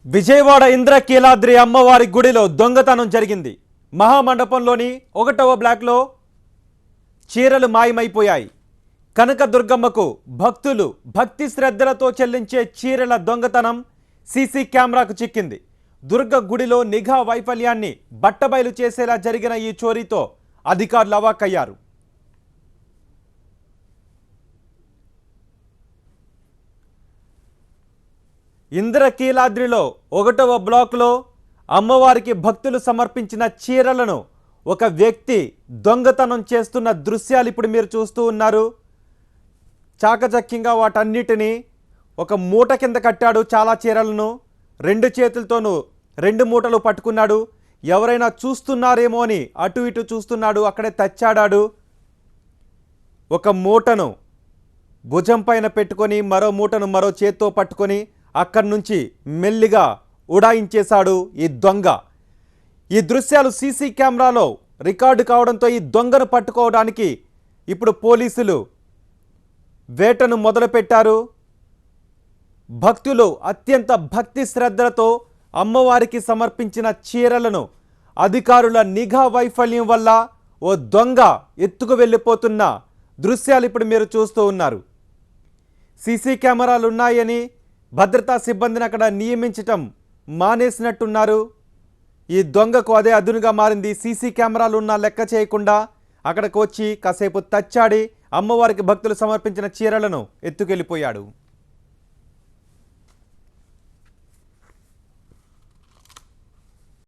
విజయవాడ ఇంద్రకీలాద్రి అమ్మవారి గుడిలో దొంగతనం జరిగింది. మహామండపంలోని 1వ బ్లాక్లో చీరలు మాయమైపోయాయి. కనకదుర్గమ్మకు భక్తులు భక్తి శ్రద్ధలతో చెల్లించే చీరల దొంగతనం సీసీ కెమెరాకు చిక్కింది. దుర్గ గుడిలో నిఘా వైఫల్యాన్ని బట్టబయలు చేసేలా జరిగిన ఈ చోరీతో అధికారులు అవాక్కయ్యారు. ఇంద్రకీలాద్రిలో 1వ బ్లాక్లో అమ్మవారికి భక్తులు సమర్పించిన చీరలను ఒక వ్యక్తి దొంగతనం చేస్తున్న దృశ్యాలు ఇప్పుడు మీరు చూస్తూ ఉన్నారు. చాకచక్యంగా వాటన్నిటిని ఒక మూట కింద కట్టాడు. చాలా చీరలను 2 చేతులతోనూ 2 మూటలు పట్టుకున్నాడు. ఎవరైనా చూస్తున్నారేమో అని అటు ఇటు చూస్తున్నాడు. అక్కడే తచ్చాడాడు. ఒక మూటను భుజం పైన పెట్టుకొని మరో మూటను మరో చేత్తో పట్టుకొని అక్కడి నుంచి మెల్లిగా ఉడాయించేశాడు ఈ దొంగ. ఈ దృశ్యాలు సీసీ కెమెరాలో రికార్డు కావడంతో ఈ దొంగను పట్టుకోవడానికి ఇప్పుడు పోలీసులు వేటను మొదలుపెట్టారు. భక్తులు అత్యంత భక్తి శ్రద్ధలతో అమ్మవారికి సమర్పించిన చీరలను అధికారుల నిఘా వైఫల్యం వల్ల ఓ దొంగ ఎత్తుకు వెళ్ళిపోతున్న దృశ్యాలు ఇప్పుడు మీరు చూస్తూ ఉన్నారు. సీసీ కెమెరాలు ఉన్నాయని భద్రతా సిబ్బందిని అక్కడ నియమించటం మానేసినట్టున్నారు. ఈ దొంగకు అదే అదునుగా మారింది. సీసీ కెమెరాలు ఉన్నా లెక్క చేయకుండా అక్కడికి వచ్చి కాసేపు తచ్చాడి అమ్మవారికి భక్తులు సమర్పించిన చీరలను ఎత్తుకెళ్ళిపోయాడు.